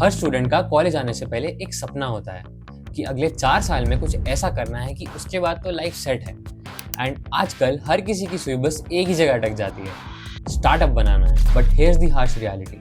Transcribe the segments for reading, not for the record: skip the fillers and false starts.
हर student का college आने से पहले एक सपना होता है कि अगले 4 साल में कुछ ऐसा करना है कि उसके बाद तो लाइफ सेट है। एंड आजकल हर किसी की सुई बस एक ही जगह अटक जाती है, स्टार्टअप बनाना है। But here's the harsh reality,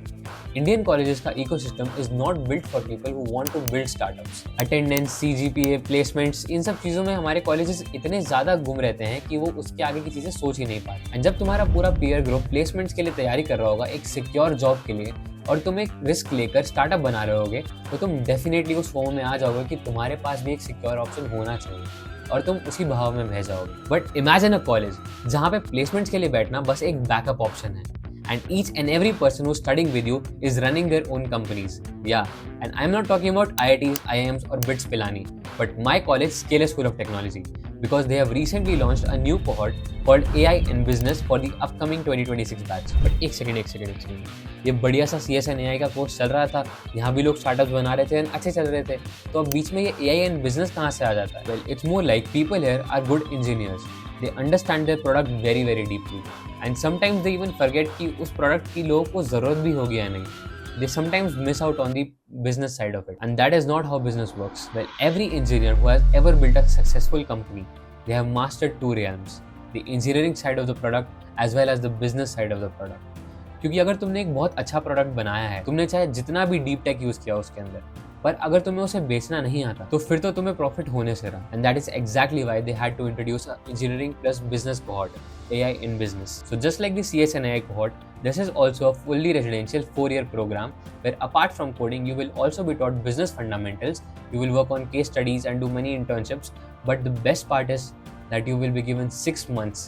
Indian colleges का ecosystem is not built for people who want to build startups. Attendance, CGPA, placements, इन सब चीज़ों में हमारे कॉलेजेस इतने ज़्यादा गुम रहते हैं कि वो उसके आगे की चीज़ें सोच ही नहीं पाते। एंड जब तुम्हारा पूरा पीयर ग्रुप प्लेसमेंट्स के लिए तैयारी कर रहा होगा एक सिक्योर जॉब के लिए, और तुम एक रिस्क लेकर स्टार्टअप बना रहे होगे, तो तुम डेफिनेटली उस फॉर्म में आ जाओगे कि तुम्हारे पास भी एक सिक्योर ऑप्शन होना चाहिए और तुम उसी भाव में बह जाओगे। बट इमेजिन अ कॉलेज जहाँ पे प्लेसमेंट्स के लिए बैठना बस एक बैकअप ऑप्शन है, and each and every person who's studying with you is running their own companies. Yeah, and I'm not talking about IITs, IIMs or BITS Pilani, but my college, Scalar School of Technology, because they have recently launched a new cohort called AI in Business for the upcoming 2026 batch. But एक second, ये बढ़िया सा CSN AI का course चल रहा था, यहाँ भी लोग स्टार्टअप्स बना रहे थे, अच्छे चल रहे थे, तो अब बीच में ये AI in Business कहाँ से आ जाता है? Well, it's more like people here are good engineers. They understand their product very very deeply, and sometimes they even forget कि उस product की लोगों को ज़रूरत भी होगी या नहीं. They sometimes miss out on the business side of it, and that is not how business works. Well, every engineer who has ever built a successful company, they have mastered two realms: the engineering side of the product as well as the business side of the product. क्योंकि अगर तुमने एक बहुत अच्छा product बनाया है, तुमने चाहे जितना भी डीप टेक यूज किया उसके अंदर, पर अगर तुम्हें उसे बेचना नहीं आता तो फिर तो तुम्हें प्रॉफिट होने से रहा। And that is exactly why they had to introduce engineering plus business cohort, AI in business. So just like the CSNI cohort, this is also a fully residential 4-year program where apart from coding, you will also be taught business fundamentals, you will work on case studies and do many internships, but the best part is that you will be given 6 months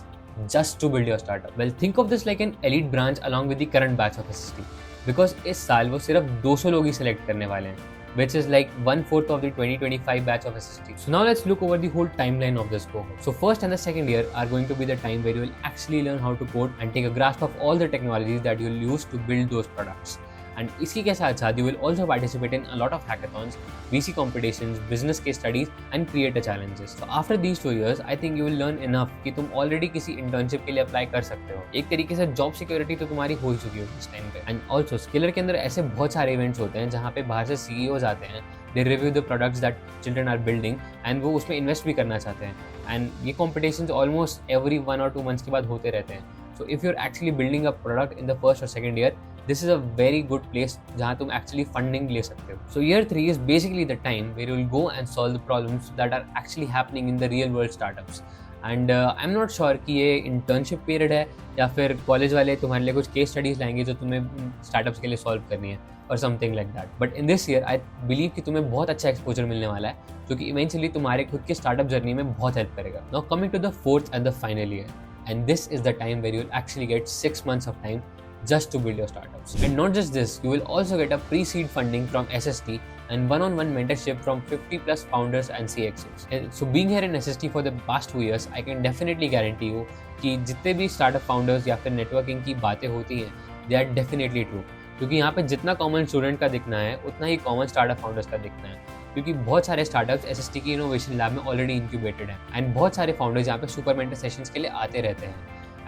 just to build your startup. Well, think of this like an elite branch along with the current batch of SST, because इस साल वो सिर्फ 200 लोग ही select करने वाले हैं, which is like 1/4 of the 2025 batch of SST. So now let's look over the whole timeline of this cohort. So first and the second year are going to be the time where you will actually learn how to code and take a grasp of all the technologies that you'll use to build those products. And इसी के साथ साथ you will also participate in a lot of hackathons, VC competitions, business case studies and creator challenges. So after these 2 years, I think you will learn enough कि तुम already किसी internship के लिए apply कर सकते हो। एक तरीके से job security तो तुम्हारी हो ही चुकी होगी इस टाइम पे। And also Scalar के अंदर ऐसे बहुत सारे events होते हैं जहाँ पे बाहर से CEOs आते हैं, they review the products that children are building and वो उसमें invest भी करना चाहते हैं। And ये competitions almost every 1 or 2 months के बाद होते रहते हैं। So if you're actually building a product in the first or second year, this is a very good place जहाँ तुम actually funding ले सकते हो. So year 3 is basically the time where you will go and solve the problems that are actually happening in the real world startups. And I'm not sure कि ये internship period है या फिर college वाले तुम्हारे लिए कुछ केस स्टडीज लाएंगे जो तुम्हें स्टार्टअप्स के लिए सॉल्व करनी है और something like that. But in this year I believe कि तुम्हें बहुत अच्छा एक्सपोजर मिलने वाला है जो कि इवेंचुअली तुम्हारे खुद के स्टार्टअप जर्नी में बहुत हेल्प करेगा. Now coming to the fourth and the final year, and this is the time where you'll actually get 6 months of time just to build your startups. And not just this, you will also get a pre-seed funding from SST and one-on-one mentorship from 50 plus founders and CXOs. And so being here in SST for the past 2 years, I can definitely guarantee you कि जितने भी startup founders या फिर networking की बातें होती हैं, they are definitely true. क्योंकि यहाँ पे जितना कॉमन स्टूडेंट का दिखना है उतना ही कॉमन स्टार्टअप फाउंडर्स का दिखना है, क्योंकि बहुत सारे स्टार्टअप्स एसएसटी की इनोवेशन लैब में ऑलरेडी इंक्यूबेटेड हैं एंड बहुत सारे फाउंडर्स यहाँ पे सुपर मेंटर सेशंस के लिए आते रहते हैं.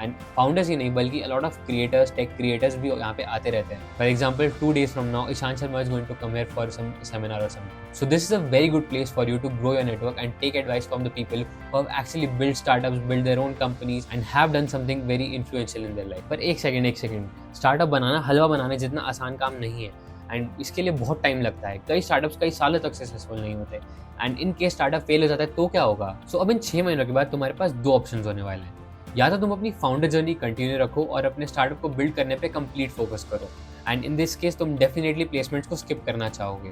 एंड फाउंडर्स ही नहीं बल्कि a lot of creators, tech creators भी यहाँ पे आते रहते हैं. For example 2 days from now, Ishan Sharma is going to come here for some seminar और something. So this is a very good place for you to grow your network and take advice from the people who have actually build startups, build their own companies and have done something very influential in their life. पर एक second, startup बनाना हलवा बनाने जितना आसान काम नहीं है and इसके लिए बहुत टाइम लगता है. कई स्टार्टअप्स कई सालों तक सक्सेसफुल नहीं होते and in case startup fail हो जाता है तो क्या होगा. सो अब इन 6 महीनों के बाद तुम्हारे पास 2 ऑप्शंस होने वाले हैं. या तो तुम अपनी फाउंडर जर्नी कंटिन्यू रखो और अपने स्टार्टअप को बिल्ड करने पे कंप्लीट फोकस करो एंड इन दिस केस तुम डेफिनेटली प्लेसमेंट्स को स्किप करना चाहोगे.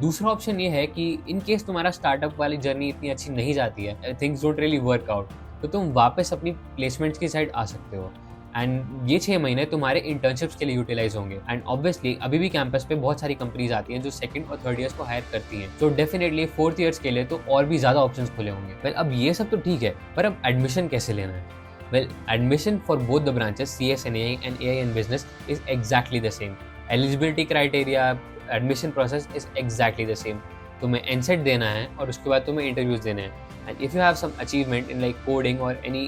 दूसरा ऑप्शन ये है कि इन केस तुम्हारा स्टार्टअप वाली जर्नी इतनी अच्छी नहीं जाती है, things don't really work out, तो तुम वापस अपनी प्लेसमेंट्स की साइड आ सकते हो एंड ये 6 महीने तुम्हारे इंटर्नशिप्स के लिए यूटिलाइज होंगे. एंड ऑब्वियसली अभी भी कैंपस पे बहुत सारी कंपनीज आती हैं जो सेकंड और थर्ड ईयर्स को हायर करती हैं, तो डेफिनेटली 4th ईयर्स के लिए तो और भी ज़्यादा ऑप्शंस खुले होंगे. वेल अब ये सब तो ठीक है, पर अब एडमिशन कैसे लेना है. Well, admission for both the branches, CSNA and AI in business, is exactly the same. Eligibility criteria, admission process is exactly the same. तुम्हें NCET देना है और उसके बाद तुम्हें interviews देने हैं. And if you have some achievement in like coding or any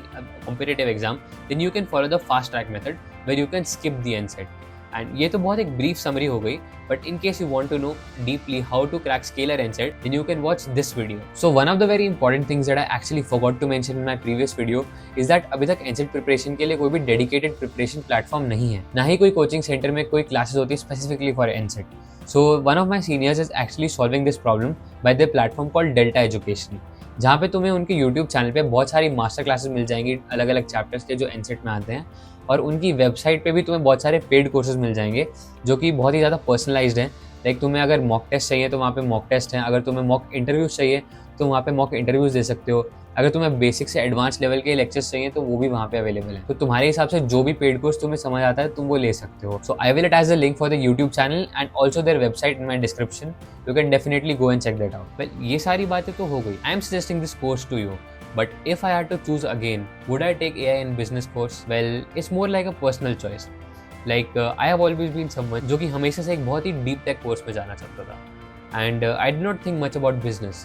competitive exam, then you can follow the fast track method where you can skip the NCET. And ये तो बहुत एक ब्रीफ समरी हो गई, but in case you want to know deeply how to crack Scaler NSET, then you can watch this video. So one of the very important things that I actually forgot to mention in my previous video is that अभी तक एनसेट preparation के लिए कोई भी dedicated preparation platform नहीं है, ना ही कोई कोचिंग सेंटर में कोई क्लासेस होती है specifically for NSET. So one of my seniors is actually solving this problem by the platform called Delta Education, जहाँ पे तुम्हें उनके यूट्यूब चैनल पे बहुत सारी मास्टर क्लासेस मिल जाएंगी अलग अलग चैप्टर्स के जो एनसेट में आते हैं, और उनकी वेबसाइट पे भी तुम्हें बहुत सारे पेड कोर्सेज मिल जाएंगे जो कि बहुत ही ज़्यादा पर्सनलाइज्ड हैं. लाइक तुम्हें अगर मॉक टेस्ट चाहिए तो वहाँ पे मॉक टेस्ट हैं, अगर तुम्हें मॉक इंटरव्यूज़ चाहिए तो वहाँ पे मॉक इंटरव्यूज़ दे सकते हो, अगर तुम्हें बेसिक से एडवांस लेवल के लेक्चर्स चाहिए तो वो भी वहाँ पे अवेलेबल है. तो तुम्हारे हिसाब से जो भी पेड कोर्स तुम्हें समझ आता है तुम वो ले सकते हो. So I will attach the link for the YouTube channel and also their website in my description. You can definitely go and check that out. Well, ये सारी बातें तो हो गई. I am suggesting this course to you. But if I had to choose again, would I take AI in business course? Well, it's more like a personal choice. Like I have always been someone जो कि हमेशा से एक बहुत ही deep tech course में जाना चाहता था. And I did not think much about business.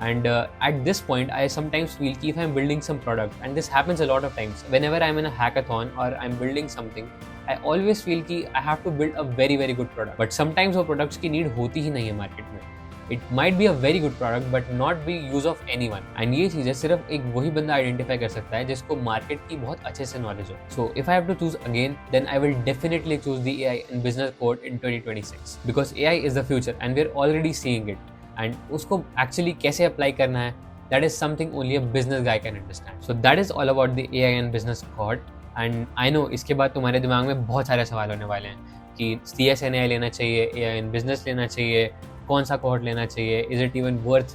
And at this point, I sometimes feel कि if I'm building some product, and this happens a lot of times, whenever I'm in a hackathon or I'm building something, I always feel कि I have to build a very very good product. But sometimes वो products की need होती ही नहीं है market में. It might be a very good product but not be use of anyone. And ये चीज़ें सिर्फ एक वही बंदा आइडेंटिफाई कर सकता है जिसको मार्केट की बहुत अच्छे से नॉलेज हो. So if I have to choose again, then I will definitely choose the AI in business code in 2026 because AI is the future and we're already seeing it. And उसको actually कैसे apply करना है, that is something only a business guy can understand. So that is all about the AI and business code. And I know इसके बाद तुम्हारे दिमाग में बहुत सारे सवाल होने वाले हैं कि CSNAI लेना चाहिए, AI in business लेना चाहिए, कौन सा cohort लेना चाहिए, is it even worth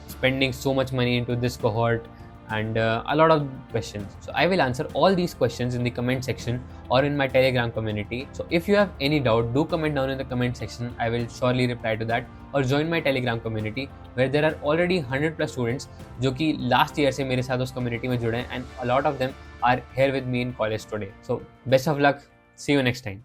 spending so much money into this cohort, and a lot of questions. So I will answer all these questions in the comment section or in my Telegram community. So if you have any doubt, do comment down in the comment section. I will surely reply to that. Or join my Telegram community where there are already 100+ students जो कि last year से मेरे साथ उस community में जुड़े हैं, and a lot of them are here with me in college today. So best of luck. See you next time.